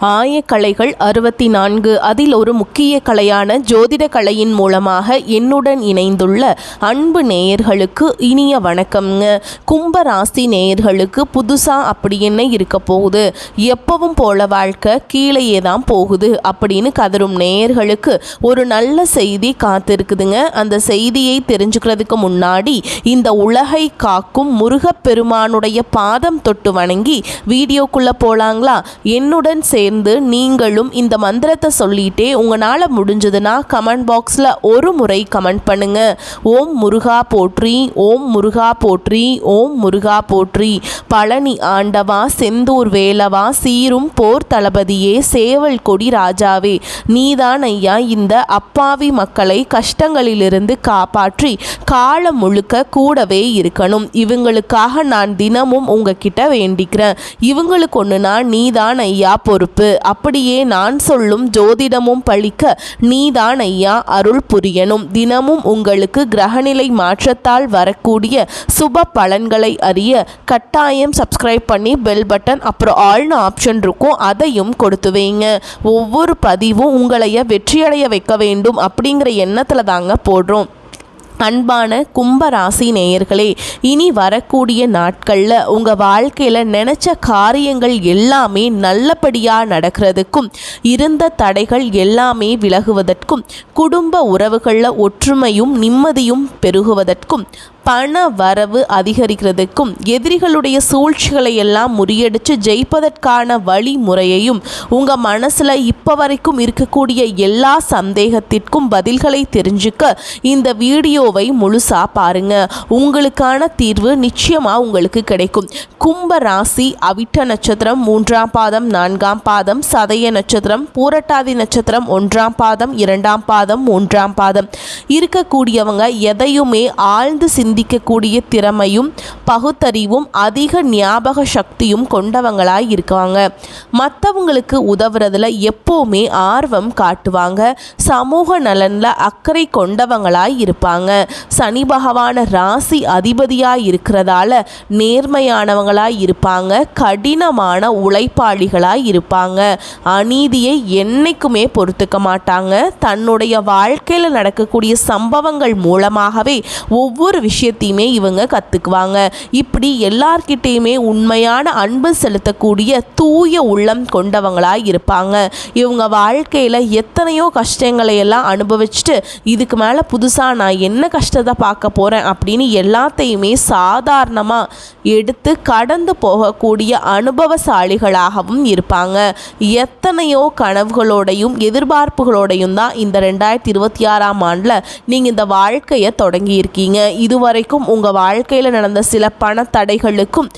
ஆயக்கலைகள் 64 அதில் ஒரு முக்கிய கலையான ஜோதிட கலையின் மூலமாக என்னுடன் இணைந்துள்ள அன்பு நேயர்களுக்கு இனிய வணக்கம்ங்க. கும்ப ராசி நேயர்களுக்கு புதுசாக அப்படி என்ன இருக்க போகுது, எப்பவும் போல வாழ்க்கை கீழேயே தான் போகுது அப்படின்னு கதரும் நேயர்களுக்கு ஒரு நல்ல செய்தி காத்திருக்குதுங்க. அந்த செய்தியை தெரிஞ்சுக்கிறதுக்கு முன்னாடி இந்த உலகை காக்கும் முருகப்பெருமானுடைய பாதம் தொட்டு வணங்கி வீடியோக்குள்ளே போகலாங்களா? என்னுடன் நீங்களும் இந்த மந்திரத்தை சொல்லிட்டே உங்களால் முடிஞ்சதுன்னா கமெண்ட் பாக்ஸில் ஒரு முறை கமெண்ட் பண்ணுங்க. ஓம் முருகா போற்றி, ஓம் முருகா போற்றி, ஓம் முருகா போற்றி. பழனி ஆண்டவா, செந்தூர் வேலவா, சீரும் போர் தளபதியே, சேவல் கொடி ராஜாவே, நீதான் ஐயா இந்த அப்பாவி மக்களை கஷ்டங்களிலிருந்து காப்பாற்றி காலம் முழுக்க கூடவே இருக்கணும். இவங்களுக்காக நான் தினமும் உங்ககிட்ட வேண்டிக்கிறேன். இவங்களுக்கு ஒன்றுனா நீதான் ஐயா பொறுப்பு. அப்படியே நான் சொல்லும் ஜோதிடமும் பழிக்க நீதான் ஐயா அருள் புரியணும். தினமும் உங்களுக்கு கிரகநிலை மாற்றத்தால் வரக்கூடிய சுப பலன்களை அறிய கட்டாயம் சப்ஸ்கிரைப் பண்ணி பெல் பட்டன் அப்புறம் ஆல்னு ஆப்ஷன் இருக்கும், அதையும் கொடுத்து வைங்க. ஒவ்வொரு பதிவும் உங்களைய வெற்றியடைய வைக்க வேண்டும் அப்படிங்கிற எண்ணத்தில் தாங்க போடுறோம். அன்பான கும்பராசி நேயர்களே, இனி வரக்கூடிய நாட்களில் உங்கள் வாழ்க்கையில் நினச்ச காரியங்கள் எல்லாமே நல்லபடியாக நடக்கிறதுக்கும், இருந்த தடைகள் எல்லாமே விலகுவதற்கும், குடும்ப உறவுகளில் ஒற்றுமையும் நிம்மதியும் பெருகுவதற்கும், பண வரவு அதிகரிக்கிறதுக்கும், எதிரிகளுடைய சூழ்ச்சிகளை எல்லாம் முறியடித்து ஜெயிப்பதற்கான வழிமுறையையும் உங்கள் மனசில் இப்போ வரைக்கும் இருக்கக்கூடிய எல்லா சந்தேகத்திற்கும் பதில்களை தெரிஞ்சுக்க இந்த வீடியோவை முழுசாக பாருங்க. உங்களுக்கான தீர்வு நிச்சயமாக உங்களுக்கு கிடைக்கும். கும்ப ராசி அவிட்ட நட்சத்திரம் 3ஆம் பாதம் 4ஆம் பாதம், சதய நட்சத்திரம், பூரட்டாதி நட்சத்திரம் 1ஆம் பாதம் 2ஆம் பாதம் 3ஆம் பாதம் இருக்கக்கூடியவங்க எதையுமே ஆழ்ந்து சிந்திக்கக்கூடிய திறமையும் பகுத்தறிவும் அதிக ஞாபக சக்தியும் கொண்டவங்களாய் இருக்காங்க. மற்றவங்களுக்கு உதவுறதுல எப்போவுமே ஆர்வம் காட்டுவாங்க. சமூக நலனில் அக்கறை கொண்டவங்களாய் இருப்பாங்க. சனி பகவான ராசி அதிபதியாய் இருக்கிறதால நேர்மையானவங்களாய் இருப்பாங்க. கடினமான உழைப்பாளிகளாய் இருப்பாங்க. அநீதியை என்னைக்குமே பொறுத்துக்க மாட்டாங்க. தன்னுடைய வாழ்க்கையில் நடக்கக்கூடிய சம்பவங்கள் மூலமாகவே ஒவ்வொரு விஷயத்தையுமே இவங்க கற்றுக்குவாங்க. இப்படி எல்லார்கிட்டையுமே உண்மையான அன்பு செலுத்தக்கூடிய தூய உள்ளம் கொண்டவங்களாக இருப்பாங்க. இவங்க வாழ்க்கையில் எத்தனையோ கஷ்டங்களை எல்லாம் அனுபவிச்சுட்டு இதுக்கு மேலே புதுசாக நான் என்ன கஷ்டத்தை பார்க்க போகிறேன் அப்படின்னு எல்லாத்தையுமே சாதாரணமாக எடுத்து கடந்து போகக்கூடிய அனுபவசாலிகளாகவும் இருப்பாங்க. எத்தனையோ கனவுகளோடையும் எதிர்பார்ப்புகளோடையும் தான் இந்த 2026ஆம் ஆண்டில் நீங்கள் இந்த வாழ்க்கையை தொடங்கியிருக்கீங்க. இதுவரைக்கும் உங்கள் வாழ்க்கையில் நடந்த சில பண தடைகளுக்கும்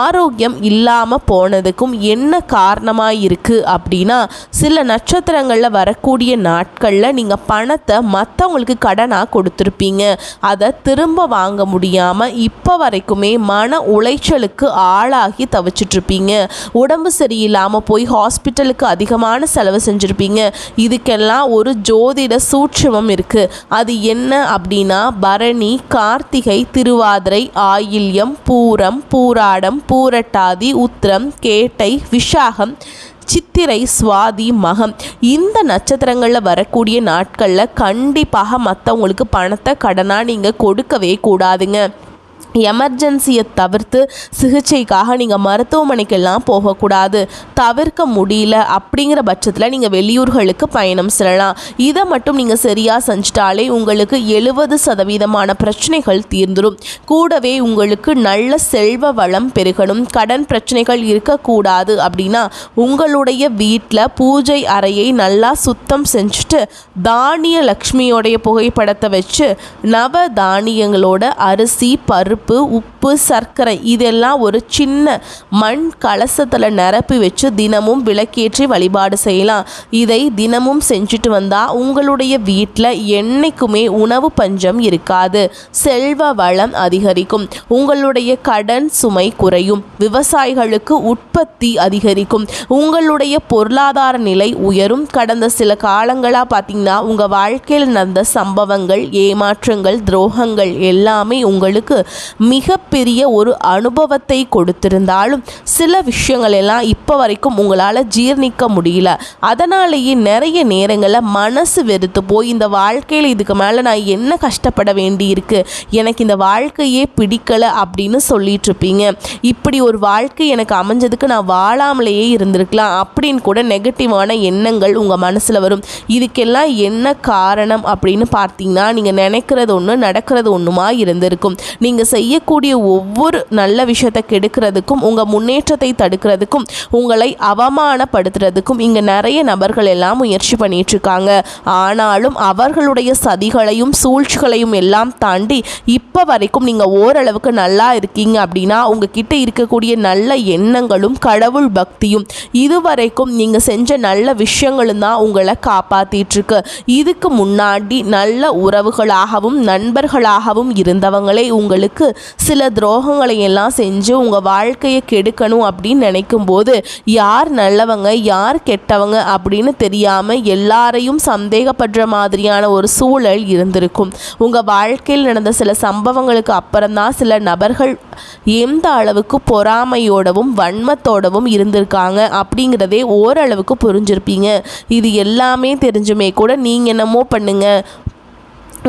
ஆரோக்கியம் இல்லாமல் போனதுக்கும் என்ன காரணமாக இருக்குது அப்படின்னா, சில நட்சத்திரங்களில் வரக்கூடிய நாட்களில் நீங்கள் பணத்தை மற்றவங்களுக்கு கடனாக கொடுத்துருப்பீங்க. அதை திரும்ப வாங்க முடியாமல் இப்போ வரைக்குமே மன உளைச்சலுக்கு ஆளாகி தவிச்சிட்ருப்பீங்க. உடம்பு சரியில்லாமல் போய் ஹாஸ்பிட்டலுக்கு அதிகமான செலவு செஞ்சுருப்பீங்க. இதுக்கெல்லாம் ஒரு ஜோதிட சூட்சுமம் இருக்குது. அது என்ன அப்படின்னா, பரணி, கார்த்திகை, திருவாதிரை, ஆயில்யம், பூரம், பூராடம், பூரட்டாதி, உத்திரம், கேட்டை, விஷாகம், சித்திரை, சுவாதி, மகம் இந்த நட்சத்திரங்களில் வரக்கூடிய நாட்களில் கண்டிப்பாக மற்றவங்களுக்கு பணத்தை கடனாக நீங்கள் கொடுக்கவே கூடாதுங்க. எமர்ஜென்சியை தவிர்த்து சிகிச்சைக்காக நீங்கள் மருத்துவமனைக்கெல்லாம் போகக்கூடாது. தவிர்க்க முடியல அப்படிங்கிற பட்சத்தில் நீங்கள் வெளியூர்களுக்கு பயணம் செல்லலாம். இதை மட்டும் நீங்கள் சரியாக செஞ்சிட்டாலே உங்களுக்கு 70% பிரச்சனைகள் தீர்ந்துடும். கூடவே உங்களுக்கு நல்ல செல்வ வளம் பெருகணும். கடன் பிரச்சனைகள் இருக்கக்கூடாது அப்படின்னா உங்களுடைய வீட்டில் பூஜை அறையை நல்லா சுத்தம் செஞ்சுட்டு தானிய லக்ஷ்மியோடைய புகைப்படத்தை வச்சு நவ தானியங்களோட அரிசி, பருப்பு, உப்பு, சர்க்கரை இதெல்லாம் ஒரு சின்ன மண் கலசத்தில் நிரப்பி வச்சு தினமும் விளக்கேற்றி வழிபாடு செய்யலாம். இதை தினமும் செஞ்சுட்டு வந்தால் உங்களுடைய வீட்டில் என்னைக்குமே உணவு பஞ்சம் இருக்காது. செல்வ வளம் அதிகரிக்கும். உங்களுடைய கடன் சுமை குறையும். விவசாயிகளுக்கு உற்பத்தி அதிகரிக்கும். உங்களுடைய பொருளாதார நிலை உயரும். கடந்த சில காலங்களாக பார்த்தீங்கன்னா உங்கள் வாழ்க்கையில் நடந்த சம்பவங்கள், ஏமாற்றங்கள், துரோகங்கள் எல்லாமே உங்களுக்கு மிக மிகப்பெரிய ஒரு அனுபவத்தை கொடுத்திருந்தாலும் சில விஷயங்கள் எல்லாம் இப்போ வரைக்கும் உங்களால் ஜீர்ணிக்க முடியல. அதனாலேயே நிறைய நேரங்களில் மனசு வெறுத்து போய் இந்த வாழ்க்கையில் இதுக்கு மேலே நான் என்ன கஷ்டப்பட வேண்டி இருக்கு, எனக்கு இந்த வாழ்க்கையே பிடிக்கலை அப்படின்னு சொல்லிட்டு இருப்பீங்க. இப்படி ஒரு வாழ்க்கை எனக்கு அமைஞ்சதுக்கு நான் வாழாமலேயே இருந்திருக்கலாம் அப்படின்னு கூட நெகட்டிவான எண்ணங்கள் உங்கள் மனசில் வரும். இதுக்கெல்லாம் என்ன காரணம் அப்படின்னு பார்த்தீங்கன்னா, நீங்கள் நினைக்கிறது ஒன்று நடக்கிறது ஒன்றுமா இருந்திருக்கும். நீங்கள் செய்யக்கூடிய ஒவ்வொரு நல்ல விஷயத்தை கெடுக்கிறதுக்கும் உங்கள் முன்னேற்றத்தை தடுக்கிறதுக்கும் உங்களை அவமானப்படுத்துறதுக்கும் இங்கே நிறைய நபர்கள் எல்லாம் முயற்சி பண்ணிட்டு இருக்காங்க. ஆனாலும் அவர்களுடைய சதிகளையும் சூழ்ச்சிகளையும் எல்லாம் தாண்டி இப்போ வரைக்கும் நீங்கள் ஓரளவுக்கு நல்லா இருக்கீங்க அப்படின்னா உங்ககிட்ட இருக்கக்கூடிய நல்ல எண்ணங்களும் கடவுள் பக்தியும் இதுவரைக்கும் நீங்கள் செஞ்ச நல்ல விஷயங்களும் தான் உங்களை காப்பாற்றிட்டு இருக்கு. இதுக்கு முன்னாடி நல்ல உறவுகளாகவும் நண்பர்களாகவும் இருந்தவங்களே உங்களுக்கு சில துரோகங்களை எல்லாம் செஞ்சு உங்கள் வாழ்க்கையை கெடுக்கணும் அப்படின்னு நினைக்கும் போது யார் நல்லவங்க யார் கெட்டவங்க அப்படின்னு தெரியாமல் எல்லாரையும் சந்தேகப்படுற மாதிரியான ஒரு சூழல் இருந்திருக்கும். உங்கள் வாழ்க்கையில் நடந்த சில சம்பவங்களுக்கு அப்புறம்தான் சில நபர்கள் எந்த அளவுக்கு பொறாமையோடவும் வன்மத்தோடவும் இருந்திருக்காங்க அப்படிங்கிறதே ஓரளவுக்கு புரிஞ்சிருப்பீங்க. இது எல்லாமே தெரிஞ்சுமே கூட நீங்கள் என்னமோ பண்ணுங்க,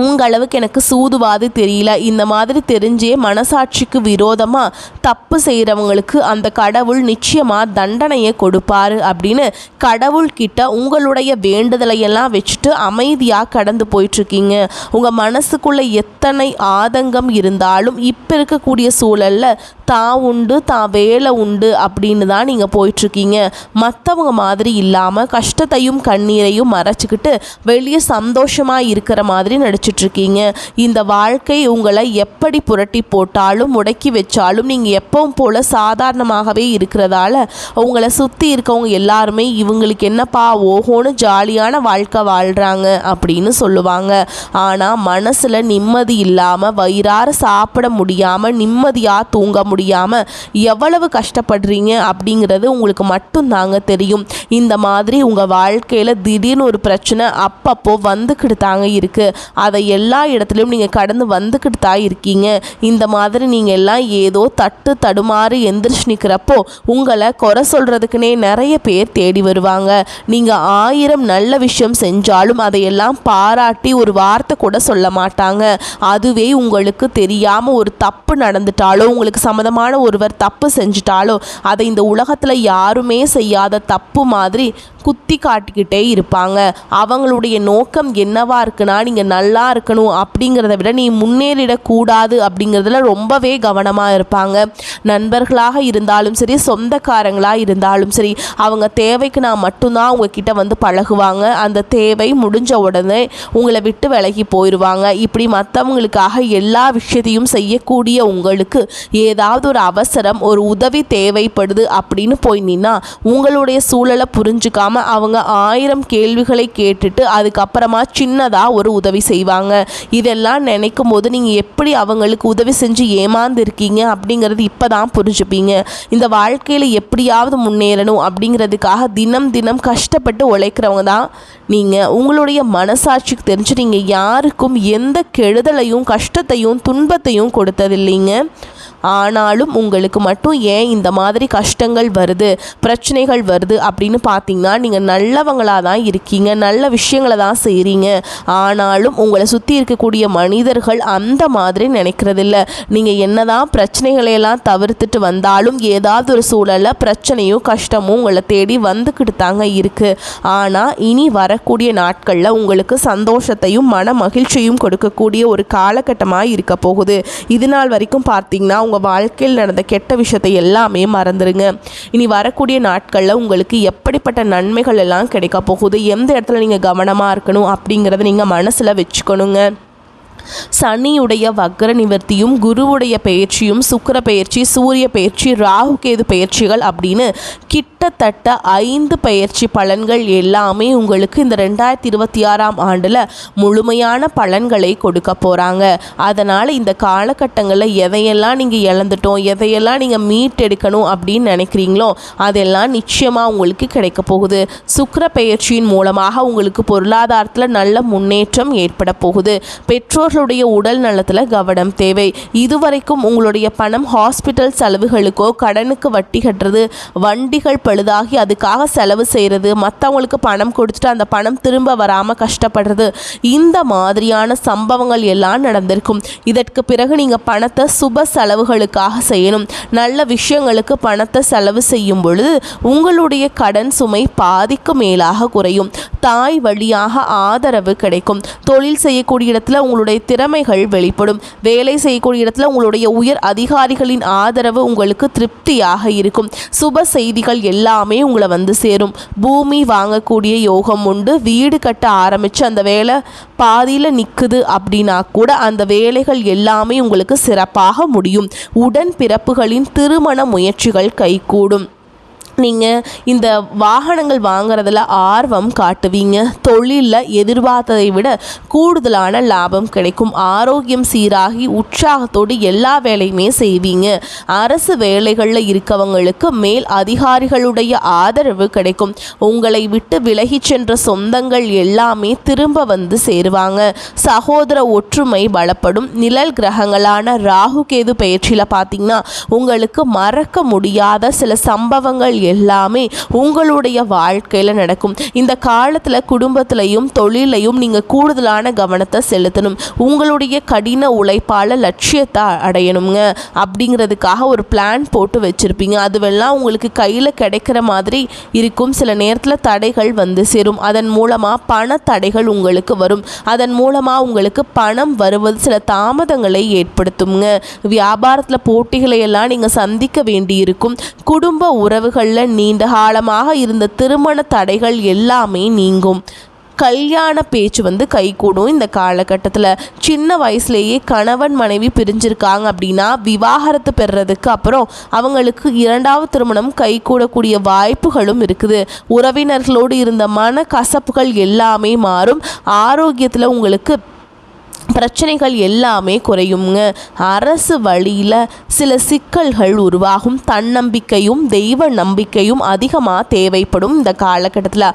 உங்களவுக்கு எனக்கு சூதுவாது தெரியல, இந்த மாதிரி தெரிஞ்சே மனசாட்சிக்கு விரோதமாக தப்பு செய்கிறவங்களுக்கு அந்த கடவுள் நிச்சயமாக தண்டனையை கொடுப்பாரு அப்படின்னு கடவுள்கிட்ட உங்களுடைய வேண்டுதலையெல்லாம் வச்சுட்டு அமைதியாக கடந்து போயிட்டுருக்கீங்க. உங்கள் மனசுக்குள்ளே எத்தனை ஆதங்கம் இருந்தாலும் இப்போ இருக்கக்கூடிய சூழலில் தான் உண்டு தான் வேலை உண்டு அப்படின்னு தான் நீங்கள் போயிட்டுருக்கீங்க. மற்றவங்க மாதிரி இல்லாமல் கஷ்டத்தையும் கண்ணீரையும் மறைச்சிக்கிட்டு வெளியே சந்தோஷமாக இருக்கிற மாதிரி நடிச்சிட்ருக்கீங்க. இந்த வாழ்க்கை உங்களை எப்படி புரட்டி போட்டாலும் முடக்கி வச்சாலும் நீங்கள் எப்பவும் போல் சாதாரணமாகவே இருக்கிறதால உங்களை சுற்றி இருக்கவங்க எல்லாருமே இவங்களுக்கு என்னப்பா ஓஹோன்னு ஜாலியான வாழ்க்கை வாழ்கிறாங்க அப்படின்னு சொல்லுவாங்க. ஆனால் மனசில் நிம்மதி இல்லாமல் வயிறார சாப்பிட முடியாமல் நிம்மதியாக தூங்க முடியாமல் எவ்வளவு கஷ்டப்படுறீங்க அப்படிங்கிறது உங்களுக்கு மட்டும்தாங்க தெரியும். இந்த மாதிரி உங்கள் வாழ்க்கையில் திடீர்னு ஒரு பிரச்சனை அப்பப்போ வந்துக்கிட்டு தாங்க இருக்குது. அதை எல்லா இடத்துலையும் நீங்கள் கடந்து வந்துக்கிட்டு தான் இருக்கீங்க. இந்த மாதிரி நீங்கள் எல்லாம் ஏதோ தட்டு தடுமாறி எந்திரிச்சு நிற்கிறப்போ உங்களை குறை சொல்கிறதுக்குனே நிறைய பேர் தேடி வருவாங்க. நீங்கள் 1000 நல்ல விஷயம் செஞ்சாலும் அதையெல்லாம் பாராட்டி ஒரு வார்த்தை கூட சொல்ல மாட்டாங்க. அதுவே உங்களுக்கு தெரியாமல் ஒரு தப்பு நடந்துட்டாலோ உங்களுக்கு சம்மதமான ஒருவர் தப்பு செஞ்சிட்டாலோ அதை இந்த உலகத்தில் யாருமே செய்யாத தப்பு மாதிரி குத்தி காட்டிக்கிட்டே இருப்பாங்க. அவங்களுடைய நோக்கம் என்னவா இருக்குன்னா நீங்கள் நல்லா இருக்கணும் அப்படிங்கிறத விட நீ முன்னேறிடக்கூடாது அப்படிங்கிறதுல ரொம்பவே கவனமாக இருப்பாங்க. நண்பர்களாக இருந்தாலும் சரி சொந்தக்காரங்களாக இருந்தாலும் சரி அவங்க தேவைக்கு நான் மட்டும்தான் உங்ககிட்ட வந்து பழகுவாங்க. அந்த தேவை முடிஞ்ச உடனே உங்களை விட்டு விலகி போயிடுவாங்க. இப்படி மற்றவங்களுக்காக எல்லா விஷயத்தையும் செய்யக்கூடிய உங்களுக்கு ஏதாவது ஒரு அவசரம் ஒரு உதவி தேவைப்படுது அப்படின்னு போய் நின்னா உங்களுடைய சூழலை புரிஞ்சுக்காம அவங்க 1000 கேள்விகளை கேட்டுட்டு அதுக்கப்புறமா சின்னதாக ஒரு உதவி செய்வாங்க. இதெல்லாம் நினைக்கும் போது நீங்கள் எப்படி அவங்களுக்கு உதவி செஞ்சு ஏமாந்துருக்கீங்க அப்படிங்கிறது இப்போ தான் புரிஞ்சுப்பீங்க. இந்த வாழ்க்கையில் எப்படியாவது முன்னேறணும் அப்படிங்கிறதுக்காக தினம் தினம் கஷ்டப்பட்டு உழைக்கிறவங்க தான் நீங்கள். உங்களுடைய மனசாட்சிக்கு தெரிஞ்சு நீங்கள் யாருக்கும் எந்த கெடுதலையும் கஷ்டத்தையும் துன்பத்தையும் கொடுத்ததில்லைங்க. ஆனாலும் உங்களுக்கு மட்டும் ஏன் இந்த மாதிரி கஷ்டங்கள் வருது பிரச்சனைகள் வருது அப்படின்னு பார்த்தீங்கன்னா நீங்கள் நல்லவங்களாக தான் இருக்கீங்க, நல்ல விஷயங்களை தான் செய்கிறீங்க. ஆனாலும் உங்களை சுற்றி இருக்கக்கூடிய மனிதர்கள் அந்த மாதிரி நினைக்கிறதில்ல. நீங்கள் என்னதான் பிரச்சனைகளையெல்லாம் தவிர்த்துட்டு வந்தாலும் ஏதாவது ஒரு சூழலில் பிரச்சனையும் கஷ்டமும் உங்களை தேடி வந்துக்கிட்டு தாங்க இருக்குது. ஆனால் இனி வரக்கூடிய நாட்களில் உங்களுக்கு சந்தோஷத்தையும் மன மகிழ்ச்சியும் கொடுக்கக்கூடிய ஒரு காலகட்டமாக இருக்க போகுது. இது நாள் வரைக்கும் பார்த்தீங்கன்னா உங்கள் வாழ்க்கையில் நடந்த கெட்ட விஷயத்தை எல்லாமே மறந்துடுங்க. இனி வரக்கூடிய நாட்களில் உங்களுக்கு எப்படிப்பட்ட நன்மைகள் எல்லாம் கிடைக்க போகுது, எந்த இடத்துல நீங்கள் கவனமாக இருக்கணும் அப்படிங்கிறத நீங்கள் மனசில் வச்சுக்கணுங்க. சனியுடைய வக்ர நிவர்த்தியும் குருவுடைய பயிற்சியும் சுக்கிர பயிற்சி சூரிய பயிற்சி ராகு கேது பயிற்சிகள் அப்படின்னு கிட்டத்தட்ட 5 பயிற்சி பலன்கள் எல்லாமே உங்களுக்கு இந்த 2026ஆம் ஆண்டில் முழுமையான பலன்களை கொடுக்க போகிறாங்க. அதனால் இந்த காலகட்டங்களில் எதையெல்லாம் நீங்கள் இழந்துட்டோம் எதையெல்லாம் நீங்கள் மீட்டெடுக்கணும் அப்படின்னு நினைக்கிறீங்களோ அதெல்லாம் நிச்சயமாக உங்களுக்கு கிடைக்க போகுது. சுக்கிர பயிற்சியின் மூலமாக உங்களுக்கு பொருளாதாரத்தில் நல்ல முன்னேற்றம் ஏற்பட போகுது. பெற்றோர் அவர்களுடைய உடல் நலத்தில் கவனம் தேவை. இதுவரைக்கும் உங்களுடைய பணம் ஹாஸ்பிட்டல் செலவுகளுக்கோ, கடனுக்கு வட்டி கட்டுறது, வண்டிகள் பழுதாகி அதுக்காக செலவு செய்கிறது, மற்றவங்களுக்கு பணம் கொடுத்துட்டு அந்த பணம் திரும்ப வராமல் கஷ்டப்படுறது, இந்த மாதிரியான சம்பவங்கள் எல்லாம் நடந்திருக்கும். இதற்கு பிறகு நீங்கள் பணத்தை சுப செலவுகளுக்காக செய்யணும். நல்ல விஷயங்களுக்கு பணத்தை செலவு செய்யும் பொழுது உங்களுடைய கடன் சுமை பாதிக்கு மேலாக குறையும். தாய் வழியாக ஆதரவு கிடைக்கும். தொழில் செய்யக்கூடிய இடத்துல உங்களுடைய திறமைகள் வெளிப்படும். வேலை செய்யக்கூடிய இடத்துல உங்களுடைய உயர் அதிகாரிகளின் ஆதரவு உங்களுக்கு திருப்தியாக இருக்கும். சுப செய்திகள் எல்லாமே உங்களை வந்து சேரும். பூமி வாங்கக்கூடிய யோகம் உண்டு. வீடு கட்ட ஆரம்பித்து அந்த வேலை பாதியில் நிற்குது அப்படின்னா கூட அந்த வேலைகள் எல்லாமே உங்களுக்கு சிறப்பாக முடியும். உடன்பிறப்புகளின் திருமண முயற்சிகள் கைகூடும். நீங்கள் இந்த வாகனங்கள் வாங்குறதுல ஆர்வம் காட்டுவீங்க. தொழிலில் எதிர்பார்த்ததை விட கூடுதலான லாபம் கிடைக்கும். ஆரோக்கியம் சீராகி உற்சாகத்தோடு எல்லா வேலையுமே செய்வீங்க. அரசு வேலைகளில் இருக்கவங்களுக்கு மேல் அதிகாரிகளுடைய ஆதரவு கிடைக்கும். உங்களை விட்டு விலகி சென்ற சொந்தங்கள் எல்லாமே திரும்ப வந்து சேருவாங்க. சகோதர ஒற்றுமை பலப்படும். நிழல் கிரகங்களான ராகு கேது பயிற்சியில் பார்த்தீங்கன்னா உங்களுக்கு மறக்க முடியாத சில சம்பவங்கள் எல்லாமே உங்களுடைய வாழ்க்கையில் நடக்கும். இந்த காலத்தில் குடும்பத்திலையும் தொழிலையும் நீங்கள் கூடுதலான கவனத்தை செலுத்தணும். உங்களுடைய கடின உழைப்பால் லட்சியத்தை அடையணுங்க அப்படிங்கிறதுக்காக ஒரு பிளான் போட்டு வச்சுருப்பீங்க. அதுவெல்லாம் உங்களுக்கு கையில் கிடைக்கிற மாதிரி இருக்கும். சில நேரத்தில் தடைகள் வந்து சேரும். அதன் மூலமாக பண தடைகள் உங்களுக்கு வரும். அதன் மூலமாக உங்களுக்கு பணம் வருவது சில தாமதங்களை ஏற்படுத்துங்க. வியாபாரத்தில் போட்டிகளை எல்லாம் நீங்கள் சந்திக்க வேண்டியிருக்கும். குடும்ப உறவுகள் நீண்ட காலமாக இருந்த திருமண தடைகள் எல்லாமே நீங்கும். கல்யாண பேச்சு வந்து கைகூடும். இந்த காலகட்டத்தில் சின்ன வயசுலேயே கணவன் மனைவி பிரிஞ்சிருக்காங்க அப்படின்னா விவாகரத்து பெறுறதுக்கு அப்புறம் அவங்களுக்கு இரண்டாவது திருமணம் கைகூடக்கூடிய வாய்ப்புகளும் இருக்குது. உறவினர்களோடு இருந்த மன கசப்புகள் எல்லாமே மாறும். ஆரோக்கியத்தில் உங்களுக்கு பிரச்சனைகள் எல்லாமே குறையுங்க. அரசு வழியில் சில சிக்கல்கள் உருவாகும். தன்னம்பிக்கையும் தெய்வ நம்பிக்கையும் அதிகமாக தேவைப்படும். இந்த காலகட்டத்தில்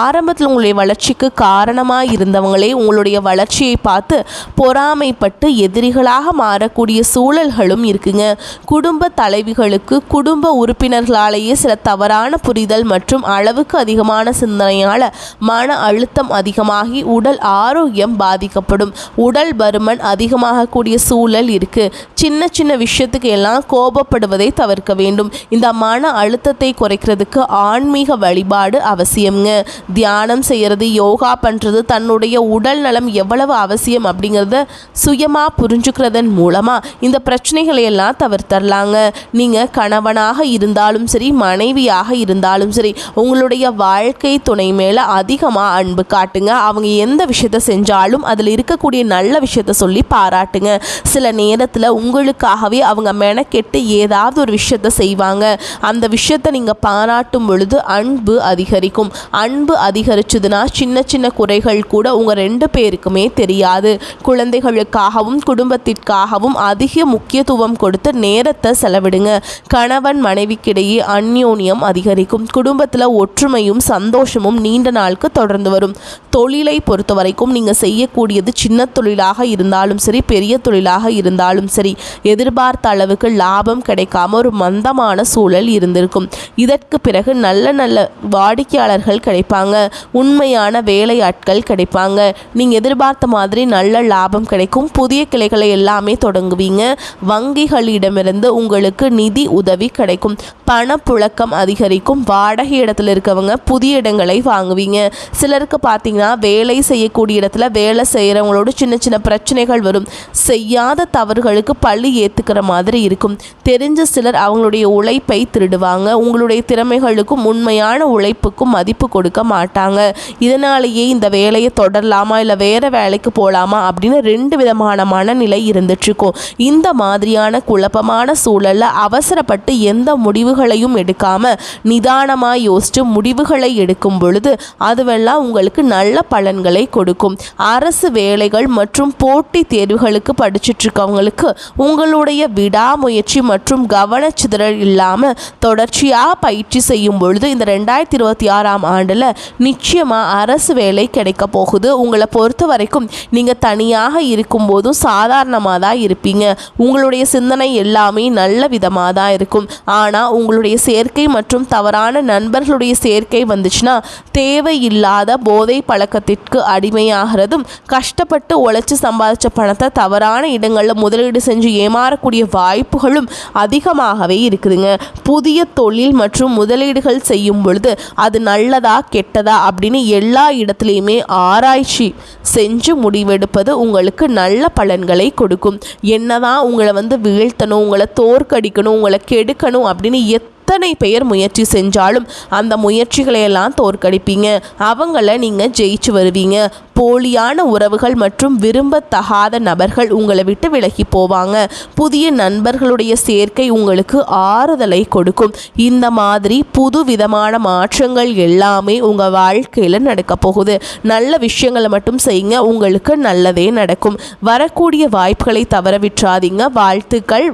ஆரம்பத்தில் உங்களுடைய வளர்ச்சிக்கு காரணமாக இருந்தவங்களே உங்களுடைய வளர்ச்சியை பார்த்து பொறாமைப்பட்டு எதிரிகளாக மாறக்கூடிய சூழல்களும் இருக்குங்க. குடும்ப தலைவிகளுக்கு குடும்ப உறுப்பினர்களாலேயே சில தவறான புரிதல் மற்றும் அளவுக்கு அதிகமான சிந்தனையால் மன அழுத்தம் அதிகமாகி உடல் ஆரோக்கியம் பாதிக்கப்படும். உடல் பருமன் அதிகமாகக்கூடிய சூழல் இருக்கு. சின்ன சின்ன விஷயத்துக்கு எல்லாம் கோபப்படுவதை தவிர்க்க வேண்டும். இந்த மன அழுத்தத்தை குறைக்கிறதுக்கு ஆன்மீக வழிபாடு அவசியம்ங்க. தியானம் செய்யறது, யோகா பண்றது, தன்னுடைய உடல் நலம் எவ்வளவு அவசியம் அப்படிங்கிறத சுயமா புரிஞ்சுக்கிறதன் மூலமா இந்த பிரச்சனைகளை எல்லாம் தவிர்த்தரலாங்க. நீங்க கணவனாக இருந்தாலும் சரி, மனைவியாக இருந்தாலும் சரி, உங்களுடைய வாழ்க்கை துணை மேல அதிகமா அன்பு காட்டுங்க. அவங்க எந்த விஷயத்தை செஞ்சாலும் அதில் இருக்கக்கூடிய நல்ல விஷயத்தை சொல்லி பாராட்டுங்க. சில நேரத்தில் உங்களுக்காகவே அவங்க மெனக்கெட்டு ஏதாவது ஒரு விஷயத்தை செய்வாங்க. அந்த விஷயத்தை நீங்கள் பாராட்டும் பொழுது அன்பு அதிகரிக்கும். அன்பு அதிகரிச்சதுன்னா சின்ன சின்ன குறைகள் கூட உங்கள் ரெண்டு பேருக்குமே தெரியாது. குழந்தைகளுக்காகவும் குடும்பத்திற்காகவும் அதிக முக்கியத்துவம் கொடுத்து நேரத்தை செலவிடுங்க. கணவன் மனைவிக்கிடையே அந்யோன்யம் அதிகரிக்கும். குடும்பத்தில் ஒற்றுமையும் சந்தோஷமும் நீண்ட நாளுக்கு தொடர்ந்து வரும். தொழிலை பொறுத்த வரைக்கும் நீங்கள் செய்யக்கூடியது சின்ன தொழிலாக இருந்தாலும் சரி, பெரிய தொழிலாக இருந்தாலும் சரி, எதிர்பார்த்த அளவுக்கு லாபம் கிடைக்காம ஒரு மந்தமான சூழல் இருந்திருக்கும். இதற்கு பிறகு நல்ல நல்ல வாடிக்கையாளர்கள் கிடைப்பாங்க. உண்மையான வேலையாட்கள் கிடைப்பாங்க. நீங்கள் எதிர்பார்த்த மாதிரி நல்ல லாபம் கிடைக்கும். புதிய கிளைகளை எல்லாமே தொடங்குவீங்க. வங்கிகளிடமிருந்து உங்களுக்கு நிதி உதவி கிடைக்கும். பணப்புழக்கம் அதிகரிக்கும். வாடகை இடத்துல இருக்கவங்க புதிய இடங்களை வாங்குவீங்க. சிலருக்கு பார்த்தீங்கன்னா வேலை செய்யக்கூடிய இடத்துல வேலை செய்கிறவங்களோட சின்ன சின்ன பிரச்சனைகள் வரும். செய்யாத தவறுகளுக்கு பழி ஏற்றுக்கிற மாதிரி இருக்கும். தெரிஞ்ச சிலர் அவங்களுடைய உழைப்பை திருடுவாங்க. உங்களுடைய திறமைகளுக்கும் உண்மையான உழைப்புக்கும் மதிப்பு கொடுக்க மாட்டாங்க. இதனாலேயே இந்த வேலையை தொடரலாமா இல்லை வேறு வேலைக்கு போகலாமா அப்படின்னு ரெண்டு விதமான மனநிலை இருந்துட்டுருக்கும். இந்த மாதிரியான குழப்பமான சூழலில் அவசரப்பட்டு எந்த முடிவுகளையும் எடுக்காமல் நிதானமாக யோசித்து முடிவுகளை எடுக்கும் பொழுது அதுவெல்லாம் உங்களுக்கு நல்ல பலன்களை கொடுக்கும். அரசு வேலைகள் மற்றும் மற்றும் போட்டி தேர்வுகளுக்கு படிச்சுட்டு இருக்கவங்களுக்கு உங்களுடைய விடாமுயற்சி மற்றும் கவனச்சிதறல் இல்லாமல் தொடர்ச்சியாக பயிற்சி செய்யும் பொழுது இந்த 2026ஆம் ஆண்டில் நிச்சயமாக அரசு வேலை கிடைக்க போகுது. உங்களை பொறுத்த வரைக்கும் நீங்கள் தனியாக இருக்கும்போதும் சாதாரணமாக தான் இருப்பீங்க. உங்களுடைய சிந்தனை எல்லாமே நல்ல விதமாக தான் இருக்கும். ஆனால் உங்களுடைய சேர்க்கை மற்றும் தவறான நண்பர்களுடைய சேர்க்கை வந்துச்சுன்னா தேவையில்லாத போதை பழக்கத்திற்கு அடிமையாகிறதும், கஷ்டப்பட்டு உழைச்சி சம்பாதிச்ச பணத்தை தவறான இடங்களில் முதலீடு செஞ்சு ஏமாறக்கூடிய வாய்ப்புகளும் அதிகமாகவே இருக்குதுங்க. புதிய தொழில் மற்றும் முதலீடுகள் செய்யும் பொழுது அது நல்லதா கெட்டதா அப்படின்னு எல்லா இடத்துலையுமே ஆராய்ச்சி செஞ்சு முடிவெடுப்பது உங்களுக்கு நல்ல பலன்களை கொடுக்கும். என்னதான் உங்களை வீழ்த்தணும், உங்களை தோற்கடிக்கணும், உங்களை கெடுக்கணும் அப்படின்னு எத்தனை பெயர் முயற்சி செஞ்சாலும் அந்த முயற்சிகளையெல்லாம் தோற்கடிப்பீங்க. அவங்கள நீங்கள் ஜெயிச்சு வருவீங்க. போலியான உறவுகள் மற்றும் விரும்பத்தகாத நபர்கள் உங்களை விட்டு விலகி போவாங்க. புதிய நண்பர்களுடைய சேர்க்கை உங்களுக்கு ஆறுதலை கொடுக்கும். இந்த மாதிரி புது விதமான மாற்றங்கள் எல்லாமே உங்கள் வாழ்க்கையில் நடக்க போகுது. நல்ல விஷயங்களை மட்டும் செய்யுங்க, உங்களுக்கு நல்லதே நடக்கும். வரக்கூடிய வாய்ப்புகளை தவற விட்டுறாதீங்க. வாழ்த்துக்கள்.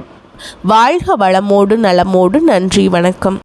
வாழ்க வளமோடு நலமோடு. நன்றி, வணக்கம்.